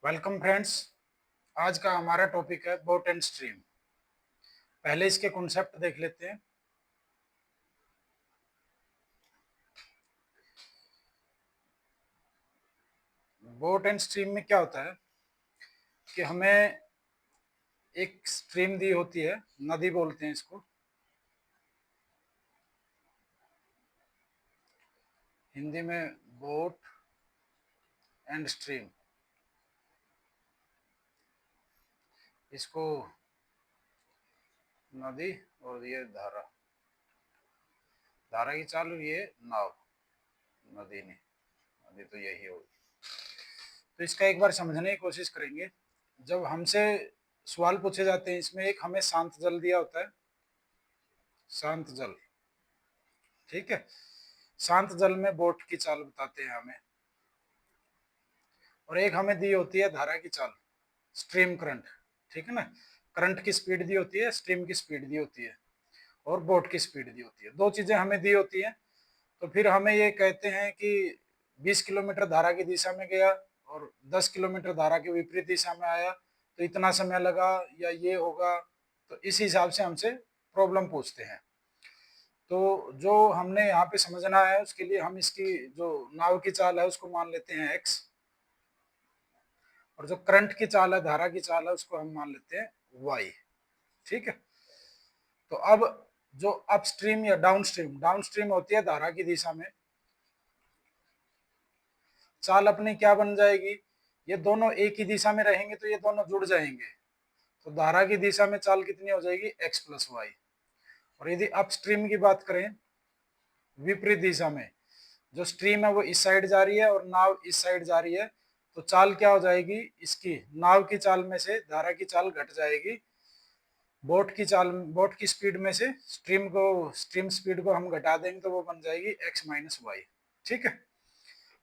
Welcome friends. आज का हमारा टॉपिक है बोट एंड स्ट्रीम। पहले इसके कॉन्सेप्ट देख लेते हैं। बोट एंड स्ट्रीम में क्या होता है कि हमें एक स्ट्रीम दी होती है, नदी बोलते हैं इसको, हिंदी में बोट एंड स्ट्रीम। इसको नदी और ये धारा, धारा की चाल और ये नाव। नदी नहीं, नदी तो यही होगी। तो इसका एक बार समझने की कोशिश करेंगे। जब हमसे सवाल पूछे जाते हैं, इसमें एक हमें शांत जल दिया होता है, शांत जल, ठीक है। शांत जल में बोट की चाल बताते हैं हमें, और एक हमें दी होती है धारा की चाल, स्ट्रीम करंट, ठीक है ना। करंट की स्पीड दी होती है, स्ट्रीम की स्पीड दी होती है, और बोट की स्पीड दी होती है। दो चीजें हमें दी होती है। तो फिर हमें ये कहते हैं कि 20 किलोमीटर धारा की दिशा में गया और 10 किलोमीटर धारा के विपरीत दिशा में आया, तो इतना समय लगा या ये होगा। तो इस हिसाब से हमसे प्रॉब्लम पूछते हैं। तो जो हमने यहाँ पे समझना है, उसके लिए हम इसकी जो नाव की चाल है उसको मान लेते हैं x, और जो करंट की चाल है, धारा की चाल है, उसको हम मान लेते हैं y, ठीक है। तो अब जो अपस्ट्रीम या डाउनस्ट्रीम, डाउनस्ट्रीम होती है धारा की दिशा में, चाल अपनी क्या बन जाएगी, ये दोनों एक ही दिशा में रहेंगे तो ये दोनों जुड़ जाएंगे। तो धारा की दिशा में चाल कितनी हो जाएगी, x प्लस वाई। और यदि अपस्ट्रीम की बात करें, विपरीत दिशा में, जो स्ट्रीम है वो इस साइड जा रही है और नाव इस साइड जा रही है, तो चाल क्या हो जाएगी, इसकी नाव की चाल में से धारा की चाल घट जाएगी। बोट की चाल, बोट की स्पीड में से स्ट्रीम स्पीड को हम घटा देंगे तो वो बन जाएगी x माइनस वाई, ठीक है।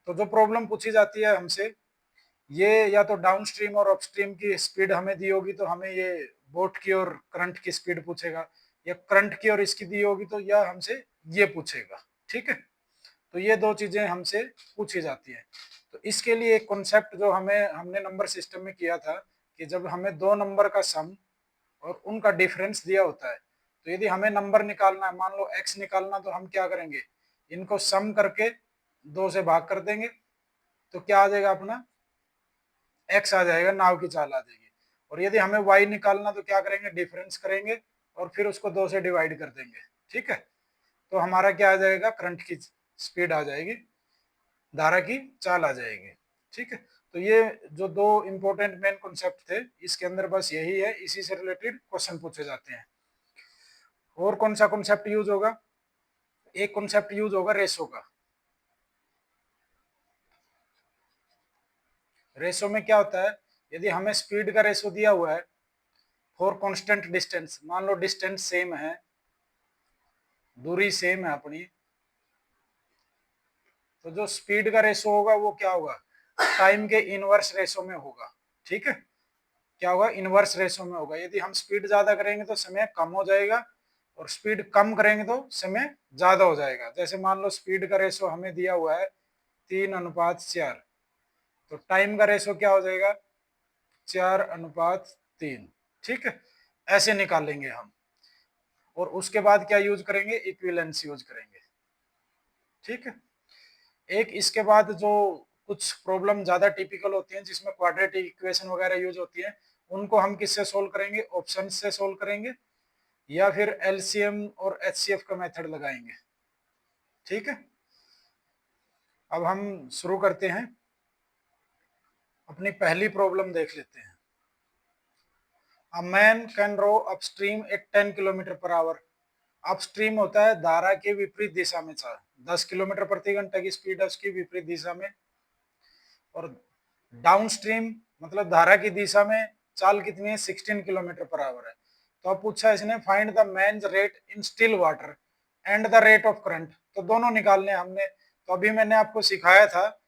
तो जो प्रॉब्लम पूछी जाती है हमसे, ये या तो डाउन स्ट्रीम और अपस्ट्रीम की स्पीड हमें दी होगी तो हमें ये बोट की और करंट की स्पीड पूछेगा, या करंट की और इसकी दी होगी तो यह हमसे ये पूछेगा, ठीक है। तो ये दो चीजें हमसे पूछी जाती है। तो इसके लिए एक कॉन्सेप्ट जो हमने नंबर सिस्टम में किया था, कि जब हमें दो नंबर का सम और उनका डिफरेंस दिया होता है, तो यदि हमें नंबर निकालना है, मान लो x निकालना, तो हम क्या करेंगे, इनको सम करके दो से भाग कर देंगे, तो क्या आ जाएगा अपना, x आ जाएगा, नाव की चाल आ जाएगी। और यदि हमें y निकालना तो क्या करेंगे, डिफरेंस करेंगे और फिर उसको दो से डिवाइड कर देंगे, ठीक है। तो हमारा क्या आ जाएगा, करंट की स्पीड आ जाएगी, धारा की चाल आ जाएगी, ठीक है। तो ये जो दो इंपॉर्टेंट मेन कॉन्सेप्ट थे, इसके अंदर बस यही है, इसी से रिलेटेड क्वेश्चन पूछे जाते हैं। और कौन सा कॉन्सेप्ट यूज होगा, एक कॉन्सेप्ट यूज होगा रेशो का। रेशो में क्या होता है, यदि हमें स्पीड का रेशो दिया हुआ है फॉर कांस्टेंट डिस्टेंस, मान लो डिस्टेंस सेम है, दूरी सेम है अपनी, तो जो स्पीड का रेशो होगा वो क्या होगा, टाइम के इनवर्स रेशो में होगा, ठीक है। क्या होगा, इनवर्स रेशो में होगा। यदि हम स्पीड ज्यादा करेंगे तो समय कम हो जाएगा, और स्पीड कम करेंगे तो समय ज्यादा हो जाएगा। जैसे मान लो स्पीड का रेशो हमें दिया हुआ है 3:4, तो टाइम का रेशो क्या हो जाएगा, 4:3, ठीक है। ऐसे निकालेंगे हम, और उसके बाद क्या यूज करेंगे, इक्विवेलेंस यूज करेंगे, ठीक है। एक इसके बाद जो कुछ प्रॉब्लम ज्यादा टिपिकल होती हैं, जिसमें क्वाड्रेटिक इक्वेशन वगैरह यूज होती है, उनको हम किससे सोल्व करेंगे, ऑप्शन से सोल्व करेंगे, या फिर एलसीएम और एचसीएफ का मेथड लगाएंगे, ठीक है। अब हम शुरू करते हैं, अपनी पहली प्रॉब्लम देख लेते हैं। A man can row upstream at 10 kilometre per hour. Upstream होता है धारा के विपरीत दिशा में, 10 किलोमीटर प्रति घंटा की स्पीड है उसकी विपरीत दिशा में। और डाउन स्ट्रीम मतलब धारा की दिशा में चाल कितनी है, 16 किलोमीटर पर आवर है। तो अब पूछा इसने, find the man's rate in still water and the rate of current. तो दोनों निकालने हमने। तो अभी मैंने आपको सिखाया था,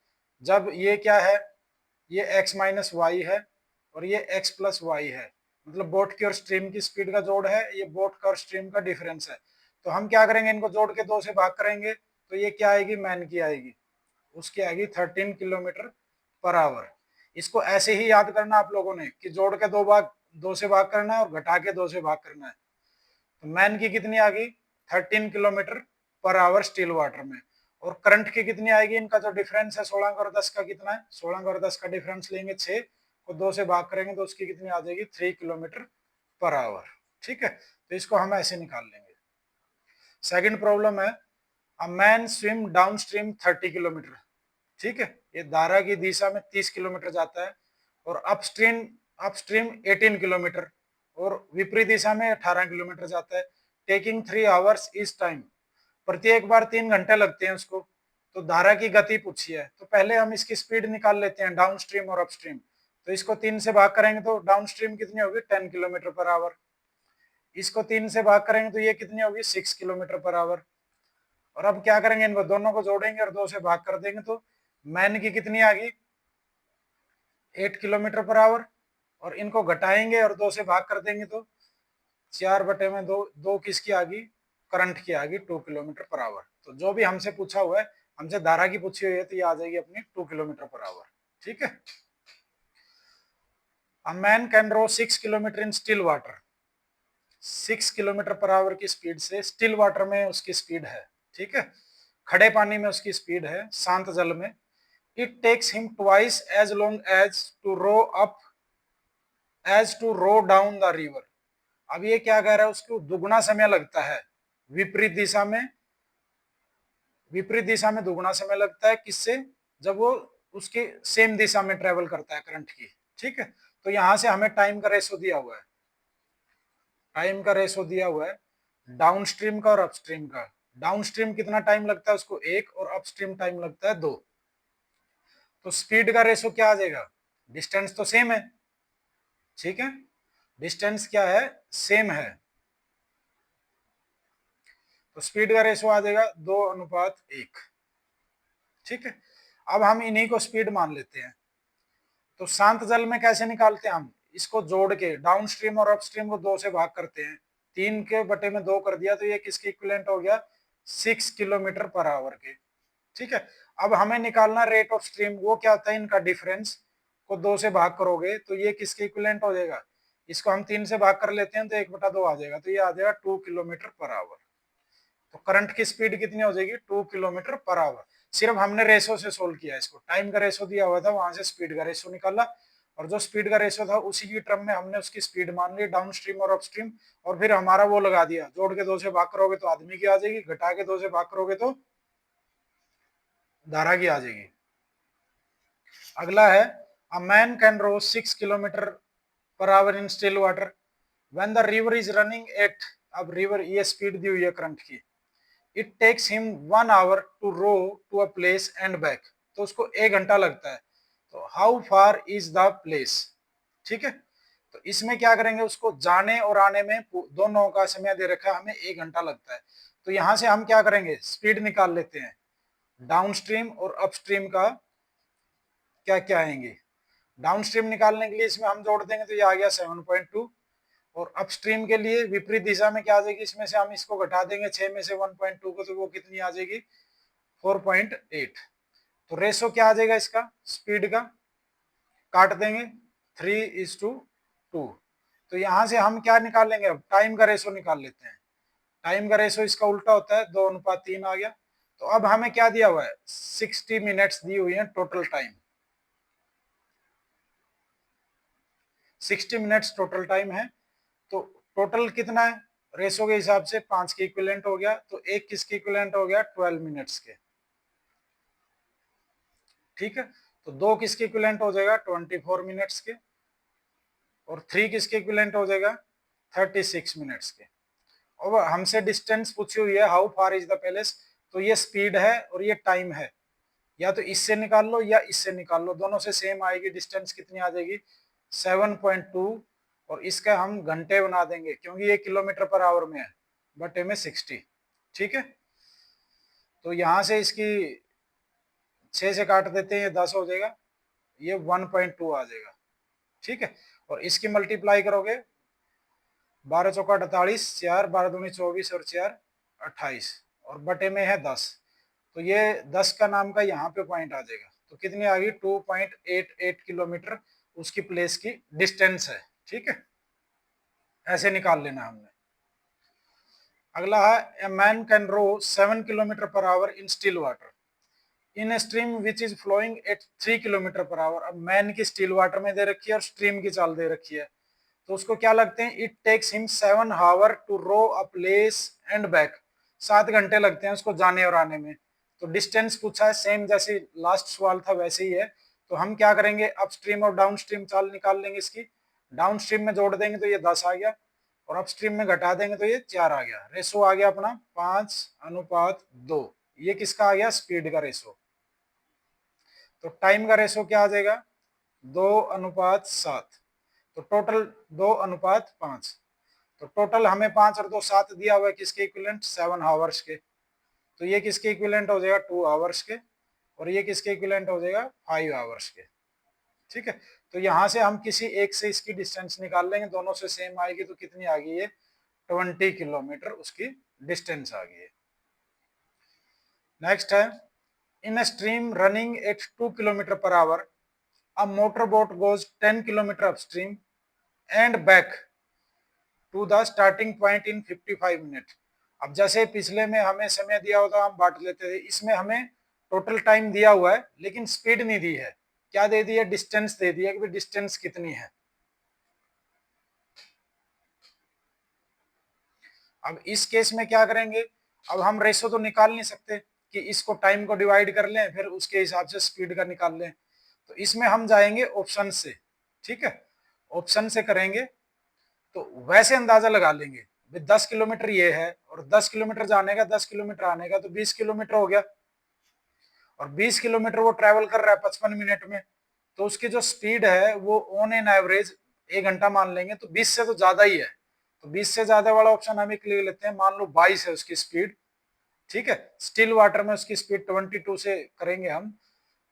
जब ये क्या है, ये x माइनस वाई है और ये x प्लस वाई है, मतलब बोट की और स्ट्रीम की स्पीड का जोड़ है, ये बोट का और स्ट्रीम का डिफरेंस है। तो हम क्या करेंगे, इनको जोड़ के दो से भाग करेंगे, तो ये क्या आएगी, मैन की आएगी, उसकी आएगी 13 किलोमीटर पर आवर। इसको ऐसे ही याद करना आप लोगों ने कि जोड़ के दो से भाग करना है और घटा के 2 से भाग करना है। तो मैन की कितनी आ गई 13 kilometre per our still water में, और करंट की कितनी आएगी, इनका जो डिफरेंस है 16 और 10 का कितना है, 16 और 10 का डिफरेंस लेंगे 6 को 2 से भाग करेंगे तो उसकी कितनी आ जाएगी 3 किलोमीटर पर आवर। ठीक है, तो इसको हम ऐसे निकाल लेंगे। सेकंड प्रॉब्लम है a man swim down stream 30 kilometre. ठीक है, ये धारा की दिशा में 30 किलोमीटर जाता है और अपस्ट्रीम अपस्ट्रीम 18 किलोमीटर और विपरीत दिशा में 18 किलोमीटर जाता है, टेकिंग 3 आवर्स इस टाइम। प्रत्येक बार 3 घंटे लगते हैं उसको। तो धारा की गति पूछी है, तो पहले हम इसकी स्पीड निकाल लेते हैं डाउन स्ट्रीम और अपस्ट्रीम। तो इसको 3 से भाग करेंगे तो डाउन स्ट्रीम कितनी होगी 10 किलोमीटर पर आवर, इसको 3 से भाग करेंगे तो ये कितनी होगी 6 किलोमीटर पर आवर। और अब क्या करेंगे, इनको दोनों को जोड़ेंगे और 2 से भाग कर देंगे तो मैन की कितनी आ गई 8 किलोमीटर पर आवर, और इनको घटाएंगे और 2 से भाग कर देंगे तो 4/2 2 किसकी आ गई, करंट की आ गई 2 किलोमीटर पर आवर। तो जो भी हमसे पूछा हुआ है, हमसे धारा की पूछी हुई है तो ये आ जाएगी अपनी 2 किलोमीटर पर आवर। ठीक है, a man can row 6 kilometre in still water. 6 kilometre per hour की स्पीड से स्टिल वाटर में उसकी स्पीड है। ठीक है, खड़े पानी में उसकी स्पीड है, शांत जल में। It takes him twice as long as to row up as to row down the river. अब ये क्या कह रहा है, उसको दुगना समय लगता है विपरीत दिशा में, विपरीत दिशा में दुगना समय लगता है किससे, जब वो उसके सेम दिशा में ट्रेवल करता है करंट की। ठीक है, तो यहां से हमें टाइम का रेशो दिया हुआ है, टाइम का रेशो दिया हुआ है डाउन स्ट्रीम का और अपस्ट्रीम का। डाउन स्ट्रीम कितना टाइम लगता है उसको 1 और अपस्ट्रीम टाइम लगता है 2। तो स्पीड का रेशो क्या आ जाएगा, डिस्टेंस तो सेम है। ठीक है, डिस्टेंस क्या है, सेम है, तो स्पीड का रेशो आ जाएगा 2:1। ठीक है, अब हम इन्हीं को स्पीड मान लेते हैं। तो शांत जल में कैसे निकालते हैं हम, इसको जोड़ के डाउन स्ट्रीम और अप स्ट्रीम को 2 से भाग करते हैं, 3 के बटे में 2 कर दिया तो ये किसके इक्विवेलेंट हो गया 6 किलोमीटर पर आवर के। ठीक है, अब हमें निकालना रेट ऑफ स्ट्रीम, वो क्या होता है इनका डिफरेंस को 2 से भाग करोगे तो ये किसके इक्विवेलेंट हो जाएगा, इसको हम 3 से भाग कर लेते हैं तो 1/2 आ जाएगा, तो ये आ जाएगा 2 किलोमीटर पर आवर। तो करंट की स्पीड कितनी हो जाएगी 2 किलोमीटर पर आवर। सिर्फ हमने रेशो से सोल्व किया इसको, टाइम का रेशो दिया हुआ था वहां से स्पीड का रेशो निकाला, और जो स्पीड का रेशो था उसी की टर्म में हमने उसकी स्पीड मान ली डाउन स्ट्रीम और अप स्ट्रीम, और फिर हमारा वो लगा दिया, जोड़ के 2 से भाग करोगे तो आदमी की आ जाएगी, घटा के 2 से भाग करोगे तो धारा की आ जाएगी। अगला है a man can row 6 kilometre per hour in still water when the river is running at. अब रिवर ये स्पीड दी हुई है करंट की, it takes him 1 hour to row to a place and back. तो उसको 1 घंटा लगता है, तो how far is the place. ठीक है, तो इसमें क्या करेंगे, उसको जाने और आने में दोनों का समय दे रखा है हमें 1 घंटा लगता है। तो यहां से हम क्या करेंगे, स्पीड निकाल लेते हैं डाउन स्ट्रीम और अप स्ट्रीम का क्या क्या आएंगे। डाउन स्ट्रीम निकालने के लिए इसमें हम जोड़ देंगे तो ये आ गया 7.2, और अपस्ट्रीम के लिए विपरीत दिशा में क्या आ जाएगी, इसमें से हम इसको घटा देंगे 6 में से 1.2 को तो वो कितनी आ जाएगी 4.8। तो रेशो क्या आ जाएगा इसका स्पीड का, काट देंगे 3:2। तो यहां से हम क्या निकाल लेंगे, अब टाइम का रेशो निकाल लेते हैं। टाइम का रेशो इसका उल्टा होता है 2:3 आ गया। तो अब हमें क्या दिया हुआ है 60 मिनट्स दी हुई है total time, 60 minutes total time है। तो टोटल कितना है रेशो के हिसाब से 5 के इक्विवेलेंट हो गया, तो एक किसके इक्विवेलेंट हो गया 12 मिनट्स के। ठीक है, तो 2 किसके इक्विवेलेंट हो जाएगा 24 मिनट्स के, और 3 किसके इक्विवेलेंट हो जाएगा 36 मिनट्स के। और हमसे डिस्टेंस पूछी हुई है how far is the palace, तो ये स्पीड है और ये टाइम है, या तो इससे निकाल लो या इससे निकाल लो, दोनों से सेम आएगी। डिस्टेंस कितनी आ जाएगी 7.2, और इसका हम घंटे बना देंगे क्योंकि ये किलोमीटर पर आवर में है, बटे में 60। ठीक है, तो यहां से इसकी 6 से काट देते हैं, ये 10 हो जाएगा, ये 1.2 आ जाएगा। ठीक है, और इसकी मल्टीप्लाई करोगे 12 चौका 48, 4 12 दूनी 24 और 4 28, और बटे में है 10, तो ये 10 का नाम का यहाँ पे पॉइंट आ जाएगा। तो कितनी आ गई 2.88 किलोमीटर उसकी प्लेस की डिस्टेंस है। ठीक है, ऐसे निकाल लेना हमने। अगला है a man can row 7 kilometre per hour in still water in stream which is flowing at 3 kilometre per hour. अब मैन की स्टिल वाटर में दे रखी है और स्ट्रीम की चाल दे रखी है, तो उसको क्या लगते हैं, it takes him 7 hour to row a place and back. 7 घंटे लगते हैं उसको जाने और आने में। तो डिस्टेंस पूछा है, सेम जैसे लास्ट सवाल था वैसे ही है। तो हम क्या करेंगे, अप स्ट्रीम और डाउन स्ट्रीम चाल निकाल लेंगे इसकी। डाउन स्ट्रीम में जोड़ देंगे तो ये 10 आ गया, और अप स्ट्रीम में घटा देंगे तो ये 4 आ गया। रेशो आ गया अपना 5:2। ये किसका आ गया, स्पीड का रेशो। तो टाइम का रेशो क्या आ जाएगा, 2:7। तो टोटल 2:5। तो टोटल हमें 5 और 2 7 दिया हुआ है, किसके इक्विवेलेंट, 7 आवर्स के। तो ये किसके इक्विवेलेंट हो जाएगा, 2 आवर्स के, और ये किसके इक्विवेलेंट हो जाएगा, 5 आवर्स के। ठीक है, तो यहां से हम किसी एक से इसकी डिस्टेंस निकाल लेंगे, दोनों से सेम आएगी तो कितनी आ गई है, 20 किलोमीटर उसकी डिस्टेंस आ गई है। नेक्स्ट है, in a stream running at 2 kilometre per hour a motor boat goes 10 kilometre upstream and back to the starting point in 55 minute. अब जैसे पिछले में हमें समय दिया होता हम बांट लेते थे, इसमें हमें टोटल टाइम दिया हुआ है लेकिन स्पीड नहीं दी है। क्या दे दी है, डिस्टेंस दे दी है कि डिस्टेंस कितनी है। अब इस केस में क्या करेंगे, अब हम रेशो तो निकाल नहीं सकते कि इसको टाइम को डिवाइड कर लें फिर उसके हिसाब से स्पीड का निकाल लें। तो इसमें हम जाएंगे ऑप्शन से। ठीक है, ऑप्शन से करेंगे तो वैसे अंदाजा लगा लेंगे, 10 किलोमीटर ये है और 10 किलोमीटर जाने का 10 किलोमीटर आने का, तो 20 किलोमीटर हो गया। और 20 किलोमीटर वो ट्रेवल कर रहा है 55 मिनट में, तो उसकी जो स्पीड है वो ऑन एन एवरेज 1 घंटा मान लेंगे, तो 20 से तो ज्यादा ही है। तो 20 से ज्यादा वाला ऑप्शन हम एक ले लेते हैं, मान लो 22 है उसकी स्पीड। ठीक है, स्टिल वाटर में उसकी स्पीड 22 से करेंगे हम,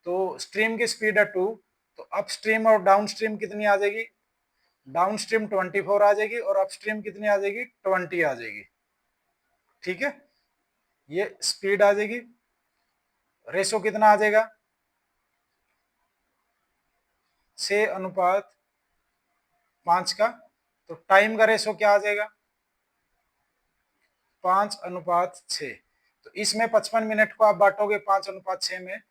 तो स्ट्रीम की स्पीड है 2। तो अप स्ट्रीम और डाउन स्ट्रीम कितनी आ जाएगी, डाउन स्ट्रीम 24 आ जाएगी और अप स्ट्रीम कितनी आ जाएगी, 20 आ जाएगी। ठीक है, ये स्पीड आ जाएगी। रेशो कितना आ जाएगा, 6:5 का। तो टाइम का रेशो क्या आ जाएगा, 5:6। तो इसमें 55 मिनट को आप बांटोगे 5:6 में,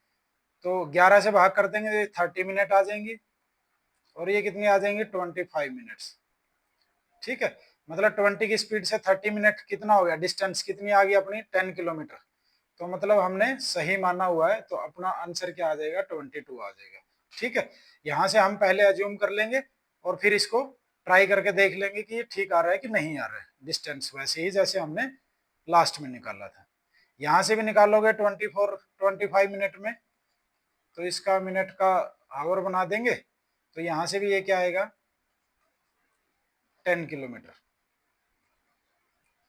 तो 11 से भाग कर देंगे तो 30 मिनट आ जाएंगी, और ये कितनी आ जाएंगी, 25 मिनट्स। ठीक है, मतलब 20 की स्पीड से 30 मिनट कितना हो गया, डिस्टेंस कितनी आ गई अपनी, 10 किलोमीटर। तो मतलब हमने सही माना हुआ है, तो अपना आंसर क्या आ जाएगा, 22 आ जाएगा। ठीक है, यहाँ से हम पहले अज्यूम कर लेंगे और फिर इसको ट्राई करके देख लेंगे कि ये ठीक आ रहा है कि नहीं आ रहा है डिस्टेंस, वैसे ही जैसे हमने लास्ट में निकाला था। यहाँ से भी निकालोगे 25 मिनट में, तो इसका मिनट का आवर बना देंगे, तो यहाँ से भी ये क्या आएगा, 10 किलोमीटर।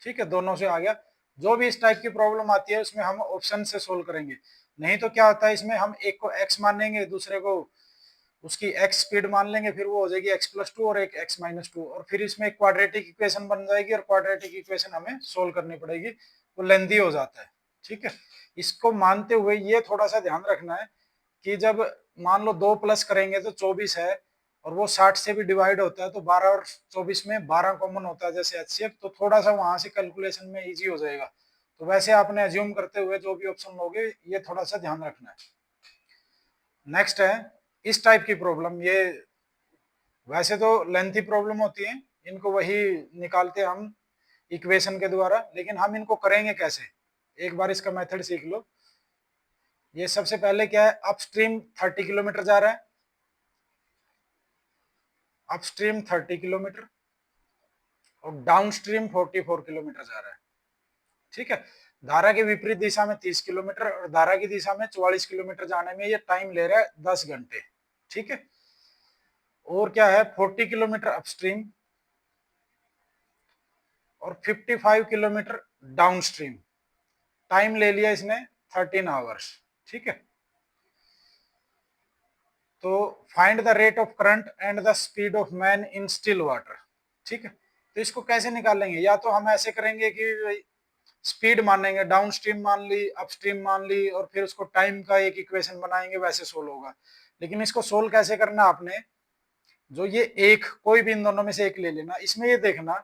ठीक है, दोनों से आ गया। जो भी इस टाइप की प्रॉब्लम आती है उसमें हम ऑप्शन से सोल्व करेंगे। नहीं तो क्या होता है, इसमें हम एक को x मानेंगे, दूसरे को उसकी x स्पीड मान लेंगे, फिर वो हो जाएगी x+2 और एक x-2, और फिर इसमें एक क्वाड्रेटिक इक्वेशन बन जाएगी, और क्वाड्रेटिक इक्वेशन हमें सोल्व करनी पड़ेगी, वो लेंथी हो जाता है। ठीक है, इसको मानते हुए ये थोड़ा सा ध्यान रखना है कि जब मान लो 2 प्लस करेंगे तो 24 है, और वो 60 से भी डिवाइड होता है, तो 12 और 24 में 12 कॉमन होता है जैसे HCF, तो थोड़ा सा वहां से कैलकुलेशन में इजी हो जाएगा। तो वैसे आपने अज्यूम करते हुए जो भी ऑप्शन लोगे ये थोड़ा सा ध्यान रखना है। नेक्स्ट है इस टाइप की प्रॉब्लम, ये वैसे तो लेंथी प्रॉब्लम होती है, इनको वही निकालते हैं हम इक्वेशन के द्वारा, लेकिन हम इनको करेंगे कैसे, एक बार इसका मेथड सीख लो। ये सबसे पहले क्या है, अपस्ट्रीम 30 किलोमीटर जा रहा है, अपस्ट्रीम 30 किलोमीटर और डाउनस्ट्रीम 44 किलोमीटर जा रहा है। ठीक है, धारा के विपरीत दिशा में 30 किलोमीटर और धारा की दिशा में 44 किलोमीटर जाने में ये टाइम ले रहा है 10 घंटे। ठीक है, और क्या है, 40 किलोमीटर अपस्ट्रीम और 55 किलोमीटर डाउनस्ट्रीम, टाइम ले लिया इसने 13 आवर्स। ठीक है, तो find the rate of current and the speed of man in still water. ठीक है, तो इसको कैसे निकालेंगे, या तो हम ऐसे करेंगे कि स्पीड मानेंगे, डाउन स्ट्रीम मान ली, अपस्ट्रीम मान ली, और फिर उसको टाइम का एक इक्वेशन बनाएंगे, वैसे सोल्व होगा। लेकिन इसको सोल्व कैसे करना आपने, जो ये एक कोई भी इन दोनों में से एक ले लेना, इसमें ये देखना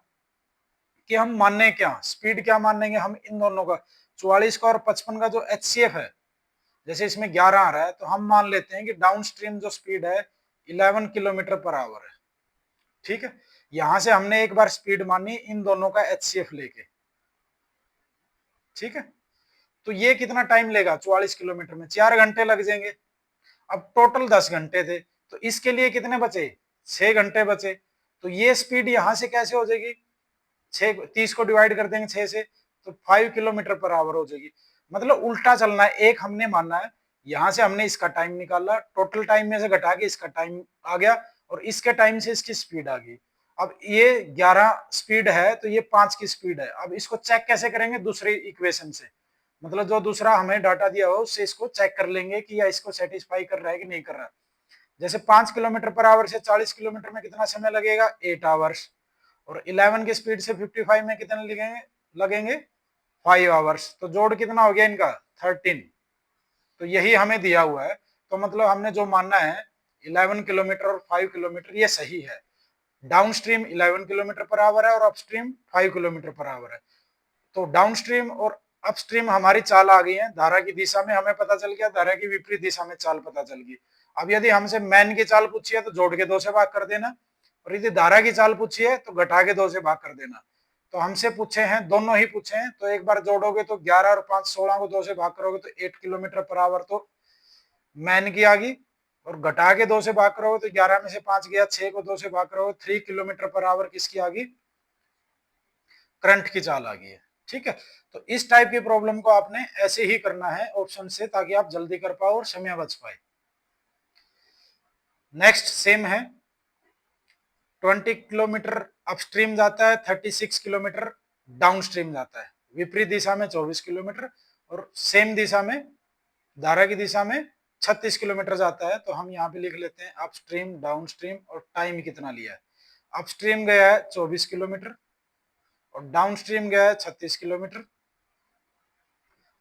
कि हम मानने क्या, स्पीड क्या मानेंगे हम इन दोनों का, 44 का और 55 का जो एचसीएफ है, जैसे इसमें 11 आ रहा है तो हम मान लेते हैं कि डाउन स्ट्रीम जो स्पीड है 11 किलोमीटर पर आवर है। ठीक है, यहां से हमने एक बार स्पीड मानी इन दोनों का एचसीएफ लेके। ठीक है, तो ये कितना टाइम लेगा, 44 किलोमीटर में 4 घंटे लग जाएंगे। अब टोटल 10 घंटे थे, तो इसके लिए कितने बचे, 6 घंटे बचे। तो ये स्पीड यहां से कैसे हो जाएगी, 30 को डिवाइड कर देंगे 6 से, तो 5 किलोमीटर पर आवर हो जाएगी। मतलब उल्टा चलना है, एक हमने मानना है, यहां से हमने इसका टाइम निकाला, टोटल टाइम में से घटा के इसका टाइम आ गया, और इसके टाइम से इसकी स्पीड आ गई। अब ये 11 स्पीड है तो ये 5 की स्पीड है। अब इसको चेक कैसे करेंगे, दूसरी इक्वेशन से, मतलब जो दूसरा हमें डाटा दिया हो उससे इसको चेक कर लेंगे कि या इसको सेटिस्फाई कर रहा है कि नहीं कर रहा है। जैसे 5 किलोमीटर पर आवर से 40 किलोमीटर में कितना समय लगेगा, 8 आवर्स, और 11 की स्पीड से 55 में कितने लगेंगे 5 आवर्स। तो जोड़ कितना हो गया इनका, 13। तो यही हमें दिया हुआ है, तो मतलब हमने जो मानना है 11 किलोमीटर और 5 किलोमीटर ये सही है। Down stream 11 kilometre per hour है और अपस्ट्रीम 5 किलोमीटर पर आवर है। तो डाउन स्ट्रीम और अपस्ट्रीम हमारी चाल आ गई है, धारा की दिशा में हमें पता चल गया, धारा की विपरीत दिशा में चाल पता चल गई। अब यदि हमसे मैन की चाल पूछी है तो जोड़ के 2 से भाग कर देना, और यदि धारा की चाल पूछी है तो घटा के 2 से भाग कर देना। तो हमसे पूछे हैं, दोनों ही पूछे हैं, तो एक बार जोड़ोगे तो 11 और 5 16 को 2 से भाग करोगे तो 8 किलोमीटर पर आवर तो मैन की आ गई, और घटा के 2 से भाग करोगे तो 11 में से 5 गया, 6 को 2 से भाग करोगे 3 किलोमीटर पर आवर किसकी आ गई, करंट की चाल आ गई है। ठीक है, तो इस टाइप की प्रॉब्लम को आपने ऐसे ही करना है ऑप्शन से, ताकि आप जल्दी कर पाओ और समय बच पाए। नेक्स्ट सेम है, 20 किलोमीटर अपस्ट्रीम जाता है, 36 किलोमीटर डाउन स्ट्रीम जाता है, विपरीत दिशा में 24 किलोमीटर, और सेम दिशा में धारा की दिशा में 36 किलोमीटर जाता है। तो हम यहाँ पे लिख लेते हैं अपस्ट्रीम, डाउन स्ट्रीम, और टाइम कितना लिया है। अपस्ट्रीम गया है 24 किलोमीटर और डाउन स्ट्रीम गया है 36 किलोमीटर,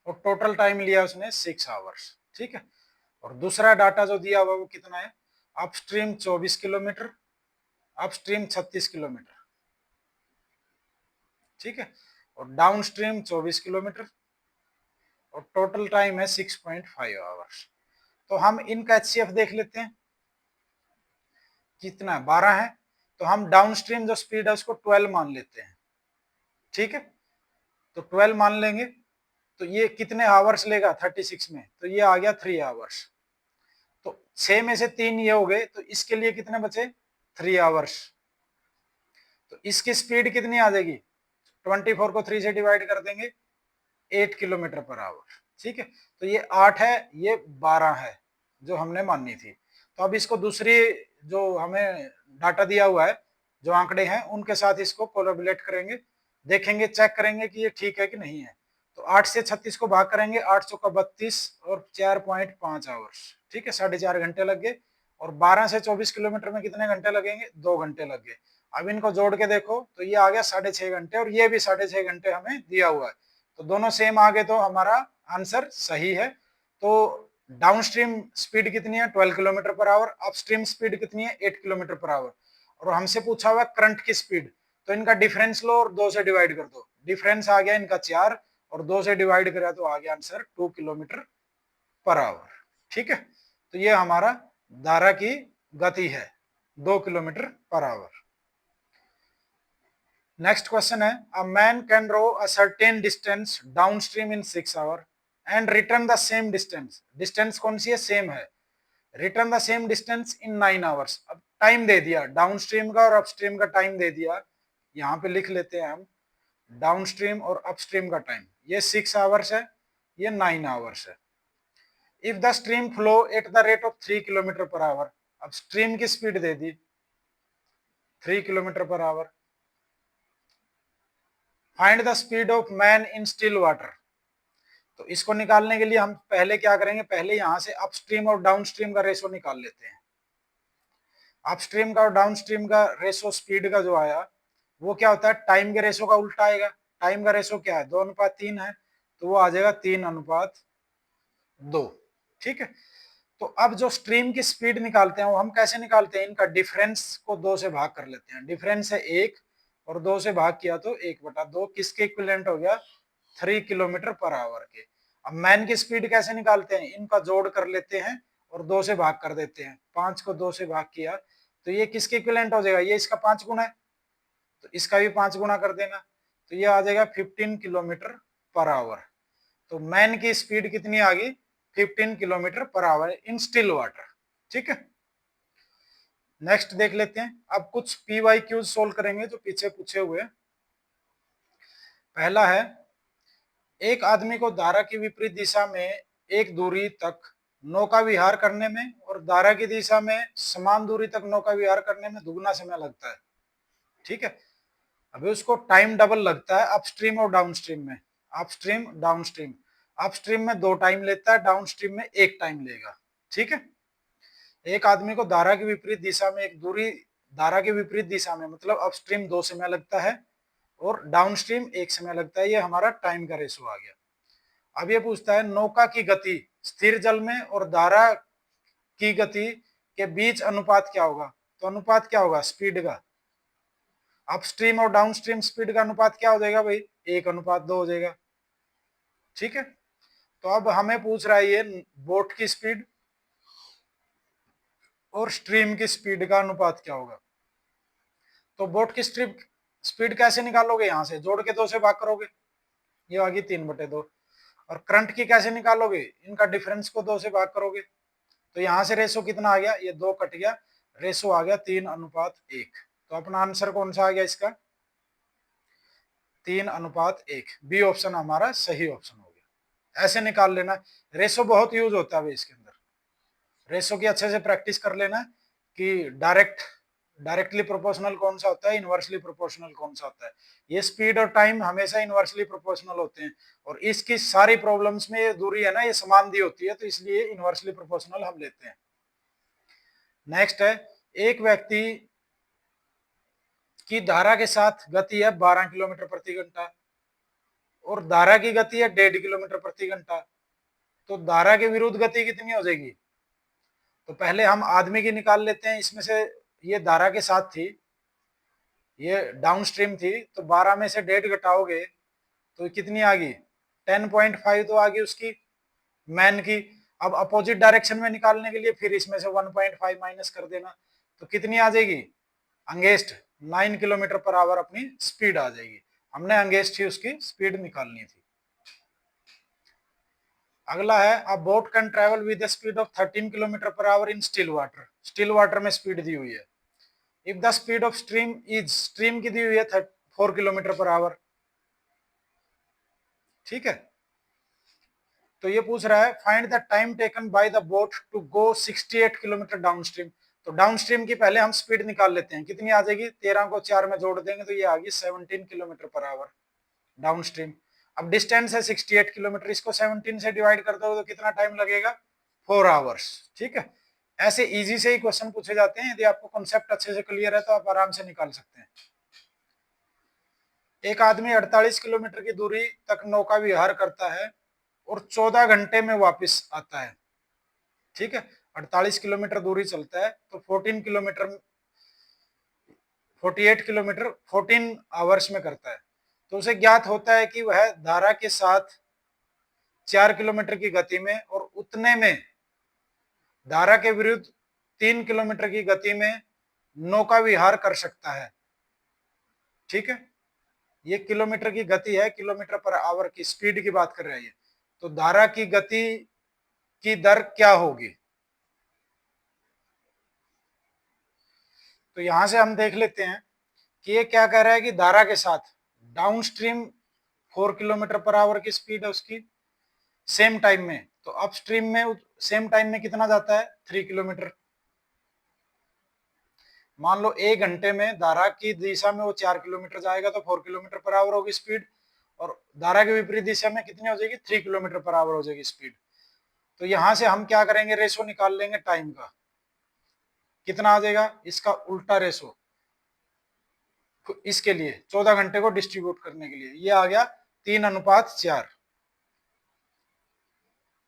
और टोटल टाइम लिया उसने 6 आवर्स। ठीक है, और दूसरा डाटा जो दिया हुआ वो कितना है, अपस्ट्रीम 24 किलोमीटर, अपस्ट्रीम 36 किलोमीटर। ठीक है, और डाउन स्ट्रीम 24 किलोमीटर, और टोटल टाइम है 6.5 आवर्स। तो हम इनका एचसीएफ देख लेते हैं, कितना 12 है, तो हम डाउन स्ट्रीम जो स्पीड है उसको 12 मान लेते हैं। ठीक है, तो 12 मान लेंगे, तो ये कितने आवर्स लेगा 36 में, तो ये आ गया 3 आवर्स। तो 6 में से 3 ये हो गए, तो इसके लिए कितने बचे, 3 आवर्स। तो इसकी स्पीड कितनी आ जाएगी, 24 को 3 से डिवाइड कर देंगे, 8 किलोमीटर पर आवर। ठीक है, तो ये 8 है, ये 12 है जो हमने माननी थी। तो अब इसको दूसरी जो हमें डाटा दिया हुआ है, जो आंकड़े हैं उनके साथ इसको कोलैबोरेट करेंगे, देखेंगे, चेक करेंगे कि ये ठीक है कि नहीं है। तो 8 से 36 को भाग करेंगे, 8 चौका 32 और 4.5 आवर्स। ठीक है, 4.5 घंटे लग गए, और 12 से 24 किलोमीटर में कितने घंटे लगेंगे, 2 घंटे लग गए। अब इनको जोड़ के देखो तो ये आ गया 6.5 घंटे, और ये भी 6.5 घंटे हमें दिया हुआ है। तो दोनों सेम आ गए, तो हमारा आंसर सही है। तो डाउन स्ट्रीम स्पीड कितनी है, 12 kilometre per our, up stream speed कितनी है, 8 किलोमीटर पर आवर, और हमसे पूछा हुआ करंट की स्पीड। तो इनका डिफरेंस लो और 2 से डिवाइड कर दो, डिफरेंस आ गया इनका 4, और 2 से डिवाइड करा तो आ गया आंसर 2 किलोमीटर पर आवर। ठीक है, तो ये हमारा धारा की गति है 2 kilometre per our. Next question है, a man can row a certain distance downstream in 6 hour and return the same distance, distance कौन सी है, सेम है, return the same distance in 9 hours. अब टाइम दे दिया डाउन स्ट्रीम का और अपस्ट्रीम का टाइम दे दिया, यहाँ पे लिख लेते हैं हम डाउन स्ट्रीम और अपस्ट्रीम का टाइम, ये 6 आवर्स है, ये 9 आवर्स है। If the stream flow at the rate of 3 kilometre per hour, अब स्ट्रीम की speed they the 3 kilometre per our, find the speed of man in still water. तो इसको निकालने के लिए हम पहले क्या करेंगे, पहले यहां से अपस्ट्रीम और डाउनस्ट्रीम का रेशो निकाल लेते हैं। अपस्ट्रीम का और डाउनस्ट्रीम का रेशो स्पीड का जो आया वो क्या होता है, टाइम के रेशो का उल्टा आएगा, टाइम का रेशो क्या है, 2:3 है, तो वो आ जाएगा 3:2। ठीक है, तो अब जो स्ट्रीम की स्पीड निकालते हैं वो हम कैसे निकालते हैं, इनका डिफरेंस को 2 से भाग कर लेते हैं। डिफरेंस है 1 और 2 से भाग किया तो 1/2, किसके इक्विवेलेंट हो गया, 3 किलोमीटर पर आवर के। अब मैन की स्पीड कैसे निकालते हैं, इनका जोड़ कर लेते हैं और 2 से भाग कर देते हैं। 5 को 2 से भाग किया तो ये किसके इक्विवेलेंट हो जाएगा, ये इसका 5 गुना है, तो इसका भी 5 गुना कर देना, तो ये आ जाएगा 15 किलोमीटर पर आवर। तो मैन की स्पीड कितनी आ गई, 15 kilometre per hour in still water. ठीक है, नेक्स्ट देख लेते हैं। अब कुछ PYQ सोल्व करेंगे जो पीछे पूछे हुए। पहला है, एक आदमी को धारा की विपरीत दिशा में एक दूरी तक नौका विहार करने में और धारा की दिशा में समान दूरी तक नौका विहार करने में दुगना समय लगता है। ठीक है, अभी उसको टाइम डबल लगता है अपस्ट्रीम और डाउनस्ट्रीम में। अपस्ट्रीम डाउनस्ट्रीम, अपस्ट्रीम में 2 टाइम लेता है, डाउनस्ट्रीम में 1 टाइम लेगा। ठीक है, एक आदमी को धारा की विपरीत दिशा में एक दूरी, धारा के विपरीत दिशा में मतलब अपस्ट्रीम 2 समय लगता है और डाउनस्ट्रीम 1 समय लगता है। ये हमारा टाइम का रेशो आ गया। अब ये पूछता है नौका की गति स्थिर जल में और धारा की गति के बीच अनुपात क्या होगा। तो अनुपात क्या होगा, स्पीड का, अपस्ट्रीम और डाउनस्ट्रीम स्पीड का अनुपात क्या हो जाएगा भाई, 1:2 हो जाएगा। ठीक है, तो अब हमें पूछ रहा है ये बोट की स्पीड और स्ट्रीम की स्पीड का अनुपात क्या होगा। तो बोट की स्पीड कैसे निकालोगे, यहां से जोड़ के 2 से भाग करोगे, ये आ गई 3/2। और करंट की कैसे निकालोगे, इनका डिफरेंस को 2 से भाग करोगे, तो यहां से रेशो कितना आ गया, ये 2 कट गया, रेशो आ गया 3:1। तो अपना आंसर कौन सा आ गया इसका, 3:1। बी ऑप्शन हमारा सही ऑप्शन हो गया। ऐसे निकाल लेना, रेशो बहुत यूज होता है इसके अंदर, रेशो की अच्छे से प्रैक्टिस कर लेना कि डायरेक्टली प्रोपोर्शनल कौन सा होता है, इनवर्सली प्रोपोर्शनल कौन सा होता है। ये स्पीड और टाइम हमेशा इनवर्सली प्रोपोर्शनल होते हैं और इसकी सारी प्रॉब्लम्स में ये दूरी है ना, ये समान दी होती है, तो इसलिए इनवर्सली प्रोपोर्शनल हम लेते हैं। नेक्स्ट है, एक व्यक्ति की धारा के साथ गति है 12 किलोमीटर प्रति घंटा और धारा की गति है 1.5 किलोमीटर प्रति घंटा, तो धारा के विरुद्ध गति कितनी हो जाएगी। तो पहले हम आदमी की निकाल लेते हैं, इसमें से ये धारा के साथ थी, ये डाउनस्ट्रीम थी, तो 12 में से 1.5 घटाओगे तो कितनी आ गई, 10.5 तो आ गई उसकी मैन की। अब अपोजिट डायरेक्शन में निकालने के लिए फिर इसमें से 1.5 माइनस कर देना, तो कितनी आ जाएगी, अंगेस्ट 9 किलोमीटर पर आवर अपनी स्पीड आ जाएगी। हमने अंगेस्ट ही उसकी स्पीड निकालनी थी। अगला है, अ boat can travel with speed of 13 kilometre per hour in still water. Still water में स्पीड दी हुई है। If the speed of stream is, stream की दी हुई है 4 किलोमीटर पर आवर। ठीक है, तो ये पूछ रहा है find the time taken by the boat to go 68 kilometre downstream. तो डाउनस्ट्रीम की पहले हम स्पीड निकाल लेते हैं, कितनी आ जाएगी, 13 को 4 में जोड़ देंगे तो ये आ गई 17 किलोमीटर पर आवर डाउनस्ट्रीम। अब डिस्टेंस है 68 किलोमीटर, इसको 17 से डिवाइड कर दो तो कितना टाइम लगेगा, 4 आवर्स। ठीक है, ऐसे इजी से ही क्वेश्चन पूछे जाते हैं, यदि आपको कॉन्सेप्ट अच्छे से क्लियर है तो आप आराम से निकाल सकते हैं। एक आदमी 48 किलोमीटर की दूरी तक नौका विहार करता है और 14 घंटे में वापस आता है। ठीक है, 48 किलोमीटर दूरी चलता है तो 48 किलोमीटर 14 आवर्स में करता है। तो उसे ज्ञात होता है कि वह धारा के साथ 4 किलोमीटर की गति में और उतने में धारा के विरुद्ध 3 किलोमीटर की गति में नौका विहार कर सकता है। ठीक है, ये किलोमीटर की गति है, किलोमीटर पर आवर की स्पीड की बात कर रही है, तो धारा की गति की दर क्या होगी। तो यहां से हम देख लेते हैं कि ये क्या कह रहा है कि धारा के साथ डाउनस्ट्रीम 4 किलोमीटर पर आवर की स्पीड है उसकी सेम टाइम में, तो अपस्ट्रीम में सेम टाइम में कितना जाता है, 3 किलोमीटर। मान लो 1 घंटे में धारा की दिशा में वो 4 किलोमीटर जाएगा तो 4 किलोमीटर पर आवर होगी स्पीड, और धारा के विपरीत दिशा में कितनी हो जाएगी, 3 किलोमीटर पर आवर हो जाएगी स्पीड। तो यहां से हम क्या करेंगे, रेशो निकाल लेंगे टाइम का, कितना आ जाएगा, इसका उल्टा रेशो इसके लिए 14 घंटे को डिस्ट्रीब्यूट करने के लिए, ये आ गया 3:4।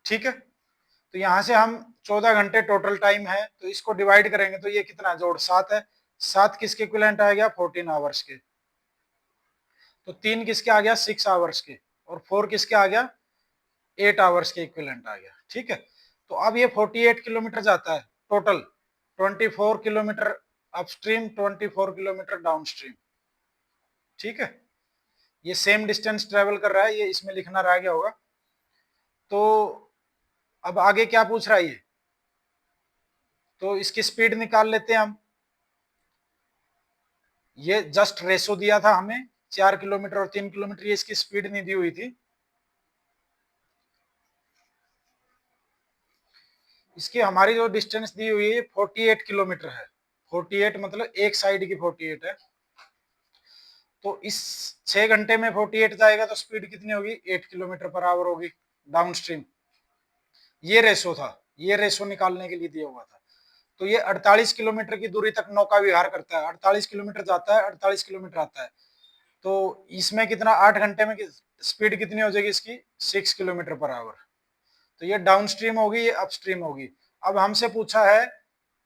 ठीक है, तो यहां से हम 14 घंटे टोटल टाइम है, तो इसको डिवाइड करेंगे तो ये कितना जोड़ 7 है, 7 किसके इक्विवेलेंट आ गया 14 आवर्स के, तो 3 किसके आ गया 6 आवर्स के, और 4 किसके आ गया 8 आवर्स के इक्विवेलेंट आ गया। ठीक है, तो अब ये 48 किलोमीटर जाता है total, 24 kilometre upstream, 24 kilometre downstream. ठीक है, ये सेम डिस्टेंस ट्रेवल कर रहा है, ये इसमें लिखना रह गया होगा। तो अब आगे क्या पूछ रहा है ये, तो इसकी स्पीड निकाल लेते हैं हम। ये जस्ट रेशो दिया था हमें 4 किलोमीटर और 3 किलोमीटर, ये इसकी स्पीड नहीं दी हुई थी। इसकी हमारी जो डिस्टेंस दी हुई है 48 किलोमीटर है, 48 मतलब एक साइड की 48 है, तो इस 6 घंटे में 48 जाएगा तो स्पीड कितनी होगी 8 किलोमीटर पर आवर होगी डाउन स्ट्रीम। ये रेशो था, ये रेशो निकालने के लिए दिया हुआ था। तो ये 48 किलोमीटर की दूरी तक नौका विहार करता है, 48 किलोमीटर जाता है, 48 किलोमीटर आता है, तो इसमें कितना 8 घंटे में स्पीड कितनी हो जाएगी इसकी 6 किलोमीटर पर आवर। तो ये डाउन स्ट्रीम होगी, ये अपस्ट्रीम होगी। अब हमसे पूछा है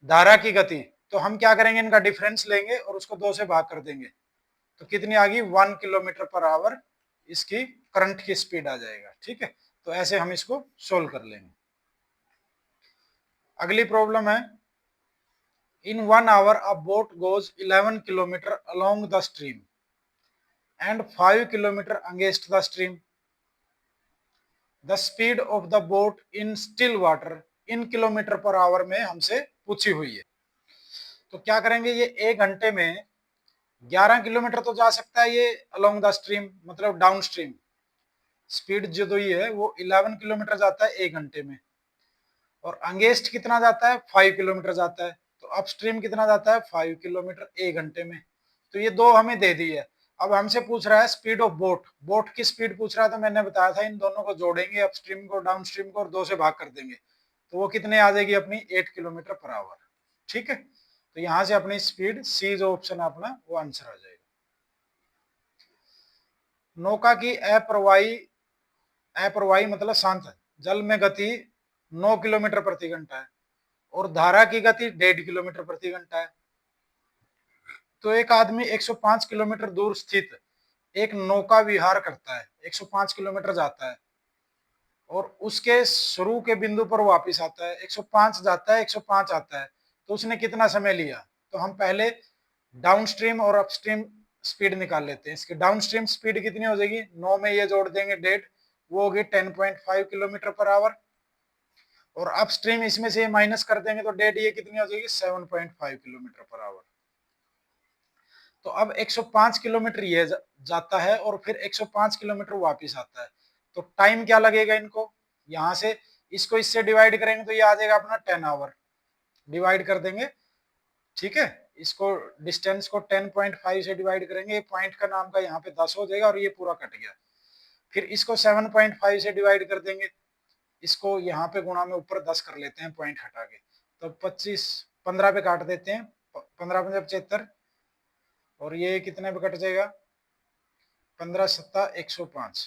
धारा की गति, तो हम क्या करेंगे इनका डिफरेंस लेंगे और उसको 2 से भाग कर देंगे, तो कितनी आ गई 1 किलोमीटर पर आवर इसकी करंट की स्पीड आ जाएगा। ठीक है, तो ऐसे हम इसको सोल्व कर लेंगे। अगली प्रॉब्लम है, इन 1 hour a boat goes 11 kilometer along the stream and 5 kilometer against the stream. The speed of the boat in still water in kilometre per our में हमसे पूछी हुई है। तो क्या करेंगे, ये 1 घंटे में 11 किलोमीटर तो जा सकता है ये अलोंग द स्ट्रीम, मतलब डाउन स्ट्रीम। स्पीड जो तो ये है वो 11 किलोमीटर जाता है 1 घंटे में, और अंगेस्ट कितना जाता है 5 किलोमीटर जाता है, तो अपस्ट्रीम कितना जाता है 5 किलोमीटर 1 घंटे में। तो ये दो हमें दे दी है। अब हमसे पूछ रहा है स्पीड ऑफ बोट, बोट की स्पीड पूछ रहा है, तो मैंने बताया था इन दोनों को जोड़ेंगे अपस्ट्रीम को डाउन स्ट्रीम को और 2 से भाग कर देंगे, तो वो कितने आ जाएगी अपनी 8 किलोमीटर पर आवर। ठीक है, तो यहां से अपनी स्पीड सी जो ऑप्शन है अपना वो आंसर आ जाएगा। नौका की अप्रवाही मतलब शांत जल में गति 9 किलोमीटर प्रति घंटा है और धारा की गति 1.5 किलोमीटर प्रति घंटा है। तो एक आदमी 105 किलोमीटर दूर स्थित एक नौका विहार करता है, 105 किलोमीटर जाता है और उसके शुरू के बिंदु पर वापस आता है, 105 जाता है 105 आता है, तो उसने कितना समय लिया। तो हम पहले डाउनस्ट्रीम और अपस्ट्रीम स्पीड निकाल लेते हैं। इसकी डाउनस्ट्रीम स्पीड कितनी हो जाएगी, 9 में ये जोड़ देंगे 1.5, वो होगी 10.5 किलोमीटर पर आवर, और अपस्ट्रीम इसमें से माइनस कर देंगे तो 1.5 ये कितनी हो जाएगी 7.5 किलोमीटर पर आवर। तो अब 105 किलोमीटर ये जाता है और फिर 105 किलोमीटर वापस आता है, तो टाइम क्या लगेगा इनको, यहां से इसको इससे डिवाइड करेंगे तो ये आ जाएगा अपना 10 आवर, डिवाइड कर देंगे। ठीक है, इसको डिस्टेंस को 10.5 से डिवाइड करेंगे, ये पॉइंट का नाम का यहाँ पे 10 हो जाएगा और ये पूरा कट गया। फिर इसको 7.5 से डिवाइड कर देंगे, इसको यहाँ पे गुणा में ऊपर 10 कर लेते हैं पॉइंट हटा के, तो 25 15 पे काट देते हैं, 15 75, और ये कितने पे कट जाएगा 15 सत्ता 105।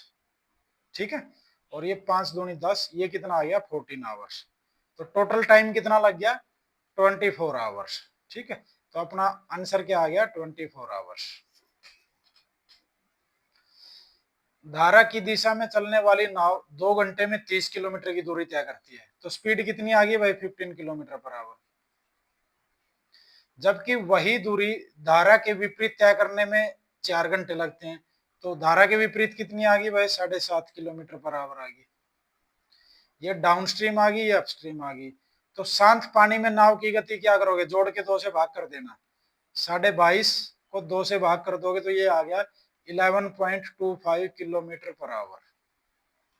ठीक है, और ये 5 दूनी 10, ये कितना आ गया 14 आवर्स। तो टोटल टाइम कितना लग गया 24 आवर्स। ठीक है, तो अपना आंसर क्या आ गया 24 आवर्स। धारा की दिशा में चलने वाली नाव 2 घंटे में 30 किलोमीटर की दूरी तय करती है, तो स्पीड कितनी आ गई भाई 15 किलोमीटर पर आवर, जबकि वही दूरी धारा के विपरीत तय करने में 4 घंटे लगते हैं, तो धारा के विपरीत कितनी आ गई भाई 7.5 किलोमीटर पर आवर आ गई। ये डाउन स्ट्रीम आ गई, ये अपस्ट्रीम आ गई। तो शांत पानी में नाव की गति क्या करोगे, जोड़ के 2 से भाग कर देना, 22.5 को 2 से भाग कर दोगे तो ये आ गया 11.25 किलोमीटर पर आवर।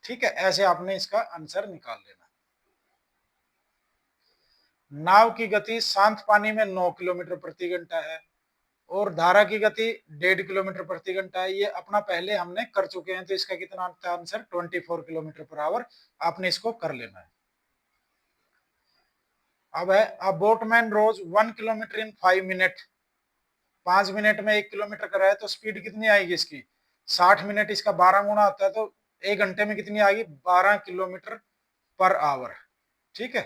ठीक है, ऐसे आपने इसका आंसर निकाल लेना। नाव की गति शांत पानी में 9 किलोमीटर प्रति घंटा है और धारा की गति 1.5 किलोमीटर प्रति घंटा है, ये अपना पहले हमने कर चुके हैं, तो इसका कितना आता है आंसर 24 किलोमीटर पर आवर। आपने इसको कर लेना है। अब है a boatman rows 1 kilometre in 5 minute 5 minute में 1 किलोमीटर का है तो स्पीड कितनी आएगी इसकी 60 मिनट, इसका 12 गुना होता है तो 1 घंटे में कितनी आएगी 12 किलोमीटर पर आवर। ठीक है,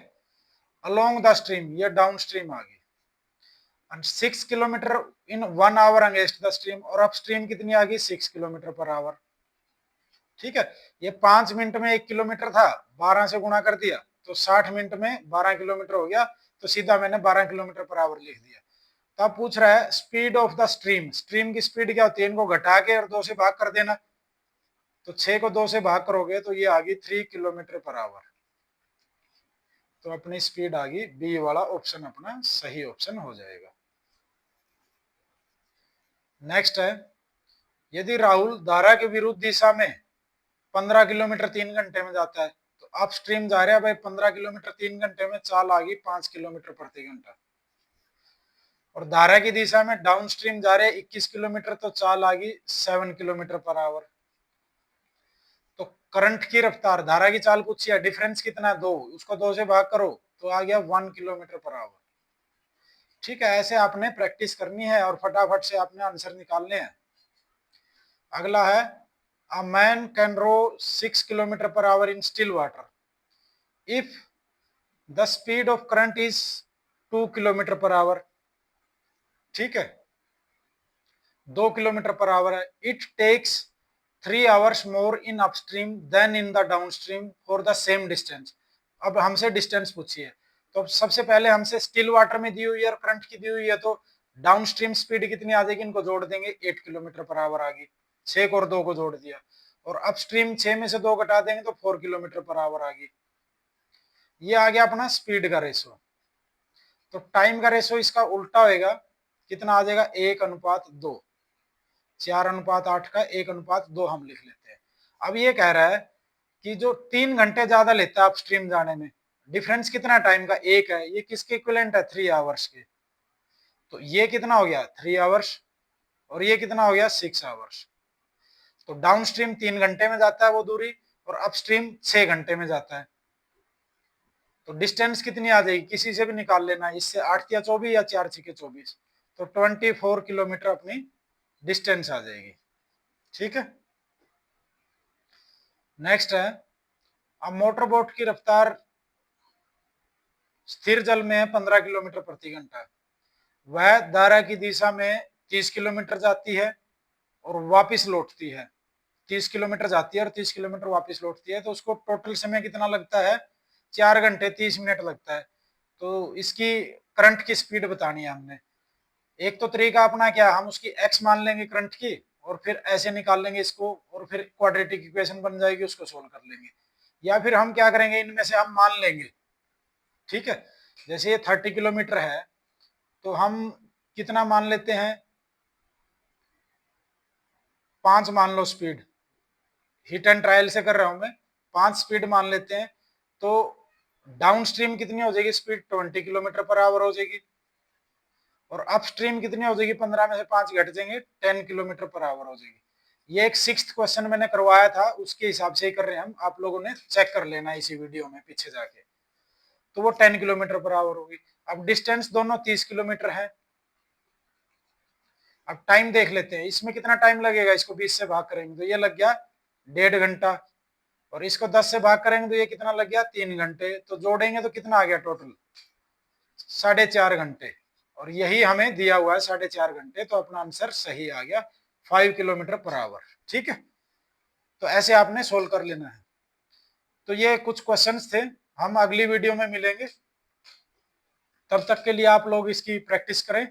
अलोंग द स्ट्रीम, ये डाउन स्ट्रीम आ गई। And 6 kilometre in 1 hour against the stream, और अप स्ट्रीम कितनी आ गई 6 किलोमीटर पर आवर। ठीक है, ये 5 मिनट में 1 किलोमीटर था, 12 से गुणा कर दिया तो 60 मिनट में 12 किलोमीटर हो गया, तो सीधा मैंने 12 किलोमीटर पर आवर लिख दिया। तब पूछ रहा है speed of the stream, stream की स्पीड क्या होती है, इनको घटा के और 2 से भाग कर देना, तो 6 को 2 से भाग करोगे तो ये आ गई 3 किलोमीटर पर आवर। तो अपनी स्पीड आ गई, बी वाला ऑप्शन अपना सही ऑप्शन हो जाएगा। नेक्स्ट है, यदि राहुल धारा के विरुद्ध दिशा में 15 किलोमीटर 3 घंटे में जाता है, तो अप स्ट्रीम जा रहा है भाई 15 किलोमीटर 3 घंटे में, चाल आ गई 5 किलोमीटर प्रति घंटा। और धारा की दिशा में डाउन स्ट्रीम जा रहे हैं 21 किलोमीटर, तो चाल आ गई 7 किलोमीटर पर आवर। तो करंट की रफ्तार, धारा की चाल पूछी है, डिफरेंस कितना है 2, उसको 2 से भाग करो तो आ गया 1 किलोमीटर पर आवर। ठीक है, ऐसे आपने प्रैक्टिस करनी है और फटाफट से आपने आंसर निकालने हैं। अगला है, a man can row 6 kilometre per hour in still water if the speed of current is 2 kilometre per hour. ठीक है, 2 किलोमीटर पर आवर है। It takes 3 hours more in upstream than in the downstream for the same distance. अब हमसे distance पूछी है, तो सबसे पहले हमसे स्टिल वाटर में दी हुई है और करंट की दी हुई है, तो डाउनस्ट्रीम स्पीड कितनी आ जाएगी, इनको जोड़ देंगे 8 किलोमीटर पर आवर आ गई, 6 और 2 को जोड़ दिया, और अपस्ट्रीम 6 में से 2 घटा देंगे तो 4 किलोमीटर पर आवर आ गई। ये आ गया अपना स्पीड का रेशो। तो टाइम का रेशो इसका उल्टा होएगा, कितना आ जाएगा 1:2, 4:8 का 1:2 हम लिख लेते हैं। अब ये कह रहा है कि जो 3 घंटे ज्यादा लेता है अपस्ट्रीम जाने में, डिफरेंस कितना टाइम का 1 है, ये किसके इक्विवेलेंट है 3 आवर्स के, तो ये कितना हो गया 3 आवर्स, और ये कितना हो गया 6 आवर्स। तो डाउन स्ट्रीम 3 घंटे में जाता है वो दूरी, और अपस्ट्रीम 6 घंटे में जाता है। तो डिस्टेंस कितनी आ जाएगी, किसी से भी निकाल लेना, इससे 8 या 24 या 4 6 24, तो 24 किलोमीटर अपनी डिस्टेंस आ जाएगी। ठीक है, नेक्स्ट है, अब मोटर बोट की रफ्तार स्थिर जल में है 15 किलोमीटर प्रति घंटा, वह धारा की दिशा में 30 किलोमीटर जाती है और वापस लौटती है, 30 किलोमीटर जाती है और 30 किलोमीटर वापस लौटती है, तो उसको टोटल समय कितना लगता है 4 घंटे 30 मिनट लगता है। तो इसकी करंट की स्पीड बतानी है हमने। एक तो तरीका अपना क्या, हम उसकी एक्स मान लेंगे करंट की, और फिर ऐसे निकाल लेंगे इसको, और फिर क्वाड्रेटिक इक्वेशन बन जाएगी, उसको सोल्व कर लेंगे। या फिर हम क्या करेंगे, इनमें से हम मान लेंगे। ठीक है, जैसे ये 30 किलोमीटर है, तो हम कितना मान लेते हैं 5 मान लो स्पीड, हिट एंड ट्रायल से कर रहा हूं मैं, 5 स्पीड मान लेते हैं, तो डाउन स्ट्रीम कितनी हो जाएगी स्पीड 20 किलोमीटर पर आवर हो जाएगी, और अप स्ट्रीम कितनी हो जाएगी 15 में से 5 घट जाएंगे 10 किलोमीटर पर आवर हो जाएगी। ये एक 6th क्वेश्चन मैंने करवाया था, उसके हिसाब से ही कर रहे हैं हम, आप लोगों ने चेक कर लेना इसी वीडियो में पीछे जाके। तो वो 10 किलोमीटर पर आवर होगी। अब डिस्टेंस दोनों 30 किलोमीटर है। अब टाइम देख लेते हैं, इसमें कितना टाइम लगेगा, इसको 20 से भाग करेंगे तो ये लग गया 1.5 घंटा, और इसको 10 से भाग करेंगे तो ये कितना लग गया 3 घंटे, तो जोड़ेंगे तो कितना आ गया टोटल 4.5 घंटे, और यही हमें दिया हुआ है 4.5 घंटे, तो अपना आंसर सही आ गया 5 किलोमीटर पर आवर। ठीक है, तो ऐसे आपने सोल्व कर लेना है। तो ये कुछ क्वेश्चंस थे, हम अगली वीडियो में मिलेंगे, तब तक के लिए आप लोग इसकी प्रैक्टिस करें।